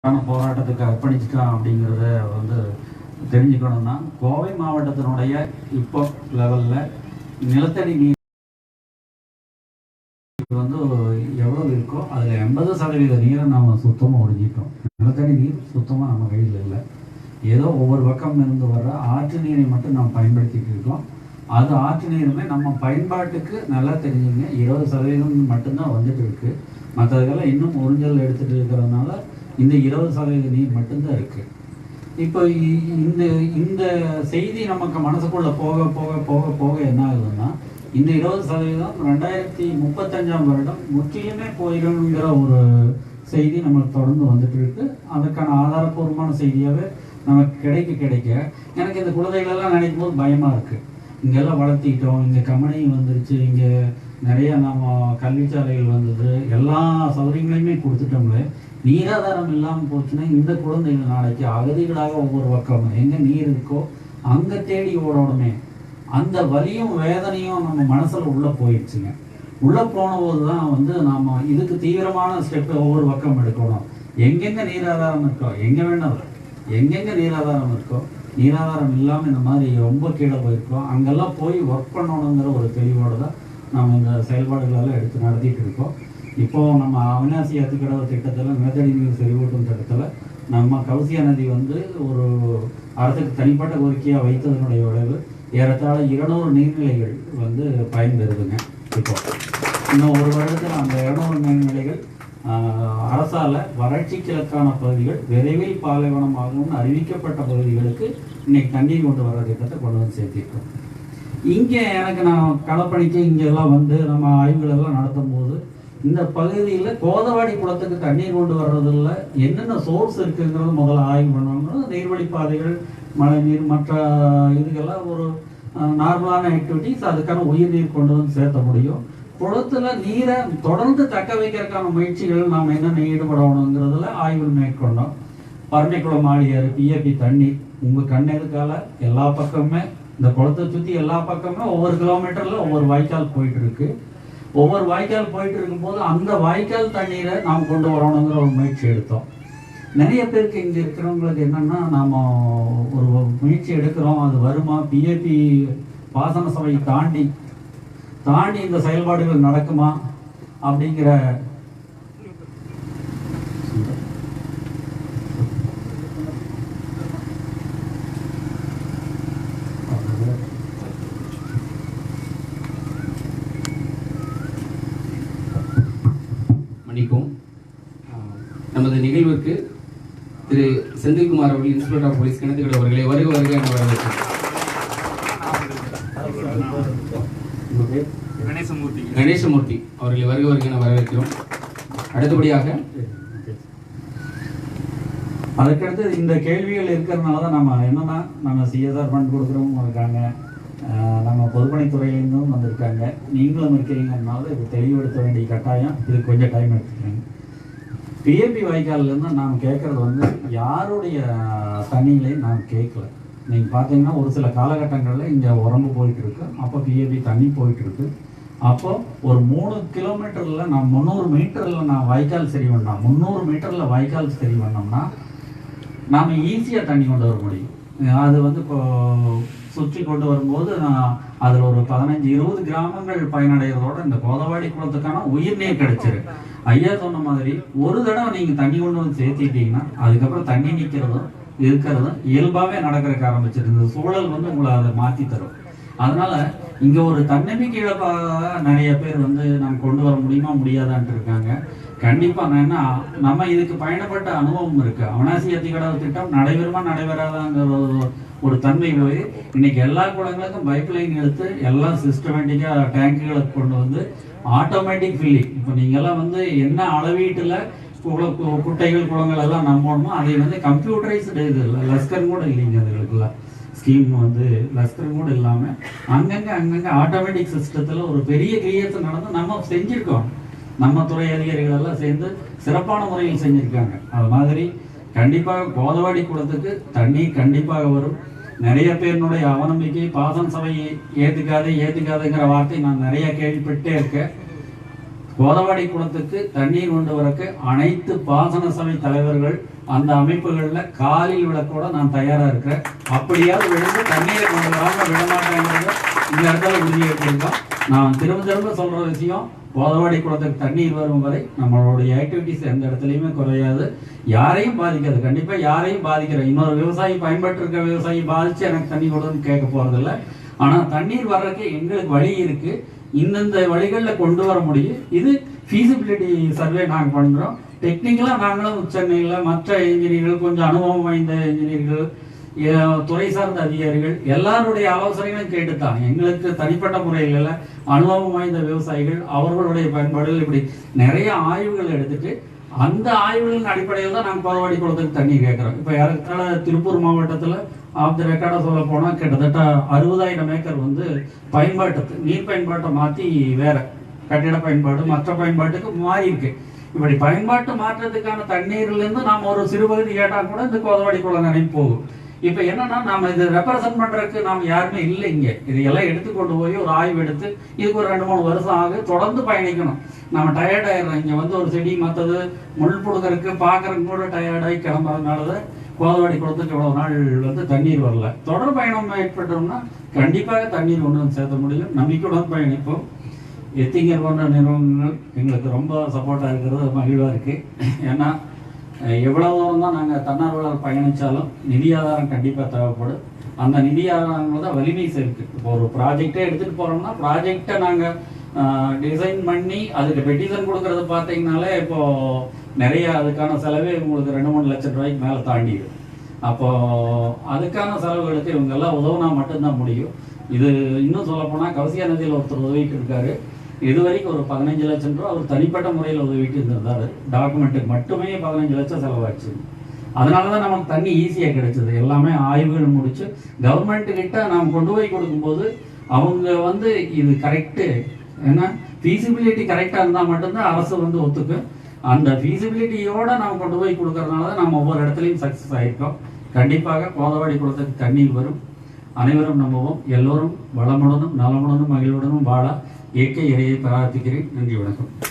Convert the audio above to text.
போராட்டத்துக்கு அர்ப்பணிச்சிட்டான் அப்படிங்கிறத வந்து தெரிஞ்சுக்கணும்னா, கோவை மாவட்டத்தினுடைய இப்போ லெவலில் நிலத்தடி நீர் வந்து எவ்வளோ இருக்கோ அதில் 80% நீரை நம்ம சுத்தமாக ஒழிஞ்சிட்டோம். நிலத்தடி நீர் சுத்தமாக நம்ம கையில் இல்லை. ஏதோ ஒவ்வொரு பக்கம் இருந்து வர்ற ஆற்று நீரை மட்டும் நம்ம பயன்படுத்திட்டு இருக்கோம். அது ஆற்று நீருமே நம்ம பயன்பாட்டுக்கு நல்லா தெரிஞ்சுங்க 20% மட்டும்தான் வந்துட்டு இருக்கு. மற்றதுக்கெல்லாம் இன்னும் உறிஞ்சல் எடுத்துகிட்டு இருக்கிறதுனால இந்த 20% நீர் மட்டும்தான் இருக்குது. இப்போ இந்த இந்த செய்தி நமக்கு மனசுக்குள்ளே போக போக போக போக என்ன ஆகுதுன்னா, இந்த 20% 2035 முற்றிலுமே போயிடுங்கிற ஒரு செய்தி நம்மளுக்கு தொடர்ந்து வந்துட்டு இருக்கு. அதுக்கான ஆதாரப்பூர்வமான செய்தியாகவே நமக்கு கிடைக்க எனக்கு இந்த குழந்தைகளெல்லாம் நினைக்கும் போது பயமாக இருக்குது. இங்கெல்லாம் வளர்த்திக்கிட்டோம், இங்கே கம்பெனி வந்துருச்சு, இங்கே நிறைய நம்ம கல்விச்சாலைகள் வந்தது, எல்லா சௌகரியங்களையுமே கொடுத்துட்டோம்ல. நீராதாரம் இல்லாமல் போச்சுன்னா இந்த குழந்தைகள் நாளைக்கு அகதிகளாக ஒவ்வொரு பக்கம் எங்கே நீர் இருக்கோ அங்கே தேடி ஓடணுமே. அந்த வலியும் வேதனையும் நம்ம மனசில் உள்ளே போயிடுச்சுங்க. உள்ளே போன போது தான் வந்து நாம் இதுக்கு தீவிரமான ஸ்டெப்பு ஒவ்வொரு பக்கம் எடுக்கணும். எங்கெங்கே நீராதாரம் இருக்கோ, எங்கெங்கே நீராதாரம் இருக்கோ, நீராதாரம் இல்லாமல் இந்த மாதிரி ரொம்ப கீழே போயிருக்கோம், அங்கெல்லாம் போய் ஒர்க் பண்ணணுங்கிற ஒரு தெளிவோடு தான் நம்ம இந்த செயல்பாடுகளெல்லாம் எடுத்து நடத்திட்டு இருக்கோம். இப்போது நம்ம அவிநாசி அத்திக்கடவு திட்டத்தில் நிலத்தடி நீர் செறிவூட்டும் திட்டத்தில் நம்ம கௌசியா நதி வந்து ஒரு அரசுக்கு தனிப்பட்ட கோரிக்கையாக வைத்ததனுடைய விளைவு ஏறத்தாழ 200 நீர்நிலைகள் வந்து பயன்பெறுதுங்க. இப்போ இன்னும் ஒரு வருடத்தில் அந்த 200 நீர்நிலைகள் அரசால் வறட்சிக்கிழக்கான பகுதிகள் விரைவில் பாலைவனம் ஆகும்னு அறிவிக்கப்பட்ட பகுதிகளுக்கு இன்னைக்கு தண்ணீர் கொண்டு வர திட்டத்தை கொண்டு வந்து சேர்த்திருக்கோம். இங்கே எனக்கு நான் களப்பணிக்கு இங்கெல்லாம் வந்து நம்ம ஆய்வுகளெல்லாம் நடத்தும் போது இந்த பகுதியில் கோதவாடி குளத்துக்கு தண்ணீர் கொண்டு வர்றதில் என்னென்ன சோர்ஸ் இருக்குங்கிறது முதல்ல ஆய்வு பண்ணணும். நீர்வழி பாதைகள், மழை நீர், மற்ற இதுக்கெல்லாம் ஒரு நார்மலான ஆக்டிவிட்டிஸ், அதுக்கான உயிர் நீர் கொண்டு வந்து சேர்த்த முடியும். குளத்தில் நீரை தொடர்ந்து தக்க வைக்கிறதுக்கான முயற்சிகள் நாம் என்னென்ன ஈடுபடணுங்கிறதுல ஆய்வு மேற்கொண்டோம். பரணிக்குளம் ஆழியாறு, பிஏபி தண்ணீர் உங்கள் கண் எதுக்கால எல்லா பக்கமுமே இந்த குளத்தை சுற்றி எல்லா பக்கமே ஒவ்வொரு கிலோமீட்டரில் ஒவ்வொரு வாய்க்கால் போயிட்டு இருக்கு. ஒவ்வொரு வாய்க்கால் போயிட்டு இருக்கும்போது அந்த வாய்க்கால் தண்ணீரை நாம் கொண்டு வரணுங்கிற ஒரு முயற்சி எடுத்தோம். நிறைய பேருக்கு இங்கே இருக்கிறவங்களுக்கு என்னென்னா, நாம் ஒரு முயற்சி எடுக்கிறோம், அது வருமா, பிஏபி பாசன சபையை தாண்டி இந்த செயல்பாடுகள் நடக்குமா அப்படிங்கிற மன்னிக்கும். நமது நிகழ்வுக்கு திரு செந்தில்குமார் அவர்கள், இன்ஸ்பெக்டர் ஆஃப் போலீஸ் கிணத்துக்கடை அவர்களை வருக என வரவேற்கிறேன். கணேசமூர்த்தி அவர்களை வருக என வரவேற்கிறோம். அடுத்தபடியாக அதுக்கடுத்து இந்த கேள்விகள் இருக்கிறதுனால தான் நம்ம என்னன்னா, நம்ம சிஎஸ்ஆர் ஃபண்ட் கொடுக்குறவங்க இருக்காங்க, நம்ம பொதுப்பணித்துறையிலேருந்தும் வந்திருக்காங்க, நீங்களும் இருக்கிறீங்கனால இது தெளிவுபடுத்த வேண்டிய கட்டாயம். இது கொஞ்சம் டைம் எடுத்துக்கிறேங்க. பிஏபி வாய்க்கால்லேருந்து நாம் கேட்குறது வந்து யாருடைய தண்ணிகளையும் நாம் கேட்கல. நீங்கள் பார்த்தீங்கன்னா ஒரு சில காலகட்டங்களில் இங்கே உரம்பு போயிட்டுருக்கு, அப்போ பிஏபி தண்ணி போயிட்டுருக்கு. அப்போது ஒரு 3 கிலோமீட்டரில் நான் 300 மீட்டரில் நான் வாய்க்கால் சரி பண்ணோம், 300 மீட்டரில் வாய்க்கால் சரி பண்ணோம்னா நாம் ஈஸியாக தண்ணி கொண்டு வர முடியும். அது வந்து இப்போ சுற்றி கொண்டு வரும்போது அதில் ஒரு 15-20 கிராமங்கள் பயனடைகிறதோட இந்த கோதவாடி குளத்துக்கான உயிர்நீர் கிடைச்சிரு. ஐயா சொன்ன மாதிரி ஒரு தடவை நீங்கள் தண்ணி கொண்டு வந்து சேர்த்திட்டீங்கன்னா அதுக்கப்புறம் தண்ணி நிற்கிறதும் இருக்கிறதும் இயல்பாகவே நடக்கிறதுக்கு ஆரம்பிச்சிருக்கு. இந்த சூழல் வந்து உங்களை அதை மாற்றி தரும். அதனால இங்கே ஒரு தன்னம்பிக்கை இழப்பாக நிறைய பேர் வந்து நம்ம கொண்டு வர முடியுமா முடியாதான்ட்டு இருக்காங்க. கண்டிப்பாக என்னன்னா, நம்ம இதுக்கு பயணப்பட்ட அனுபவம் இருக்கு. அவிநாசி அத்திக்கடவு திட்டம் நடைபெறுமா நடைபெறாதாங்கிற ஒரு தன்மை போய் இன்னைக்கு எல்லா குளங்களுக்கும் பைப் லைன் எடுத்து எல்லாம் சிஸ்டமேட்டிக்காக டேங்குகளுக்கு கொண்டு வந்து ஆட்டோமேட்டிக் ஃபில்லிங். இப்போ நீங்கள்லாம் வந்து என்ன அளவீட்டில் குட்டைகள் குளங்கள் எல்லாம் நம்பணுமோ அதை வந்து கம்ப்யூட்டரைஸ்டு இது இல்லை, லஸ்கர் கூட இல்லைங்க. அதுகளுக்குள்ள ஸ்கீம் வந்து லஸ்கர் கூட இல்லாமல் அங்கங்கே ஆட்டோமேட்டிக் சிஸ்டத்தில் ஒரு பெரிய கிரியேஷன் நடந்து நம்ம செஞ்சுருக்கோம். நம்ம துறை அதிகாரிகள் எல்லாம் சேர்ந்து சிறப்பான முறையில் செஞ்சுருக்காங்க. அது மாதிரி கண்டிப்பாக கோதவாடி குளத்துக்கு தண்ணீர் கண்டிப்பாக வரும். நிறைய பேருனுடைய அவநம்பிக்கை, பாசன சபையை ஏற்றுக்காதுங்கிற வார்த்தை நான் நிறைய கேள்விப்பட்டே இருக்கேன். கோதவாடி குளத்துக்கு தண்ணீர் கொண்டு வரக்கு அனைத்து பாசன சபை தலைவர்கள் அந்த அமைப்புகளில் காலில் விளக்கோட நான் தயாராக இருக்கிறேன். அப்படியாவது விழுந்து தண்ணீரை கொண்டு வராமல் விடமாட்டேங்கிறத இந்த இடத்துல உறுதியேற்றிருக்கோம். நான் திரும்ப திரும்ப சொல்கிற விஷயம், கோதவாடி குளத்துக்கு தண்ணீர் வரும் வரை நம்மளுடைய ஆக்டிவிட்டிஸ் எந்த இடத்துலையுமே குறையாது, யாரையும் பாதிக்காது. கண்டிப்பாக யாரையும் பாதிக்கிற இன்னொரு விவசாயி பயன்பட்டு இருக்க விவசாயி பாதித்து எனக்கு தண்ணி கொடுன்னு கேட்க போகிறதில்ல. ஆனால் தண்ணீர் வர்றதுக்கு எங்களுக்கு வழி இருக்குது, இந்தந்த வழிகளில் கொண்டு வர முடியும். இது ஃபீசிபிலிட்டி சர்வே நாங்கள் பண்ணுறோம். டெக்னிக்கலாக நாங்களும் சென்னையில் மற்ற இன்ஜினியர்கள், கொஞ்சம் அனுபவம் வாய்ந்த இன்ஜினியர்கள், துறை சார்ந்த அதிகாரிகள் எல்லாருடைய ஆலோசனைகளும் கேட்டுத்தான் எங்களுக்கு தனிப்பட்ட முறையில் அனுபவம் வாய்ந்த விவசாயிகள் அவர்களுடைய பயன்பாடுகள் இப்படி நிறைய ஆய்வுகள் எடுத்துட்டு அந்த ஆய்வுகளின் அடிப்படையில் தான் நாங்கள் கோதவாடி குளத்துக்கு தண்ணி கேட்குறோம். இப்போ யாருக்கால திருப்பூர் மாவட்டத்தில் ஆஃப் த ரெக்கார்டாக சொல்ல போனால் கிட்டத்தட்ட 60,000 ஏக்கர் வந்து பயன்பாட்டுக்கு நீர் பயன்பாட்டை மாற்றி வேற கட்டிட பயன்பாடு மற்ற பயன்பாட்டுக்கு மாறி இருக்கு. இப்படி பயன்பாட்டு மாற்றத்துக்கான தண்ணீர்லேருந்து நாம் ஒரு சிறுபகுதி கேட்டால் கூட இந்த கோதவாடி குளம் நினைவு போகும். இப்போ என்னன்னா நம்ம இது ரெப்ரசன்ட் பண்ணுறதுக்கு நாம் யாருமே இல்லை. இங்கே இதையெல்லாம் எடுத்துக்கொண்டு போய் ஒரு ஆய்வு எடுத்து இதுக்கு ஒரு 2-3 வருஷம் ஆகும், தொடர்ந்து பயணிக்கணும். நம்ம டயர்ட் ஆயிடுறோம். இங்கே வந்து ஒரு செடி மற்றது முள் புடுக்கிறதுக்கு பார்க்குறதுக்கு கூட டயர்டாகி கிளம்புறதுனால தான் கோதவாடி குளத்துக்கு இவ்வளோ நாள் வந்து தண்ணீர் வரல. தொடர் பயணம் ஏற்பட்டோம்னா கண்டிப்பாக தண்ணீர் கொண்டு வந்து சேர்த்த முடியும். நம்பிக்கையுடன் பயணிப்போம். எத்திங்கர் போன்ற நிறுவனங்கள் எங்களுக்கு ரொம்ப சப்போர்ட்டாக இருக்கிறது மகிழ்வாக இருக்குது. ஏன்னா எவ்வளோ தூரம் தான் நாங்கள் தன்னார்வலர் பயணித்தாலும் நிதி ஆதாரம் கண்டிப்பாக தேவைப்படும். அந்த நிதி ஆதாரங்கள் தான் வலிமை இருக்குது. இப்போ ஒரு ப்ராஜெக்டே எடுத்துகிட்டு போகிறோம்னா ப்ராஜெக்டை நாங்கள் டிசைன் பண்ணி அதுக்கு பெட்டிஷன் கொடுக்கறது பார்த்தீங்கனாலே இப்போது நிறைய அதுக்கான செலவே உங்களுக்கு 2-3 லட்சம் ரூபாய்க்கு மேலே தாண்டிது. அப்போது அதுக்கான செலவுகளுக்கு இவங்கெல்லாம் உதவுனா மட்டும்தான் முடியும். இது இன்னும் சொல்லப்போனால் கவசியா நதியில் ஒருத்தர் உதவிட்டு இருக்காரு. இது வரைக்கும் ஒரு 15 லட்சம் ரூபா அவர் தனிப்பட்ட முறையில் உதவிட்டு இருந்திருந்தாரு. டாக்குமெண்ட்டுக்கு மட்டுமே 15 லட்சம் செலவாச்சு. அதனால தான் நமக்கு தண்ணி ஈஸியாக கிடைச்சது. எல்லாமே ஆய்வுகள் முடிச்சு கவர்மெண்ட்டுக்கிட்ட நாம் கொண்டு போய் கொடுக்கும்போது அவங்க வந்து இது கரெக்டு, ஏன்னா ஃபீசிபிலிட்டி கரெக்டாக இருந்தால் மட்டும்தான் அரசு வந்து ஒத்துக்கும். அந்த ஃபீசிபிலிட்டியோடு நாம் கொண்டு போய் கொடுக்கறதுனால தான் நம்ம ஒவ்வொரு இடத்துலையும் சக்ஸஸ் ஆகிருக்கோம். கண்டிப்பாக கோதவாடி குளத்துக்கு தண்ணீர் வரும். அனைவரும் நம்புவோம். எல்லோரும் வளமுடனும் நலமுடனும் மகிழ்வுடனும் வாழ இயற்கை இறையை பிரார்த்திக்கிறேன். நன்றி, வணக்கம்.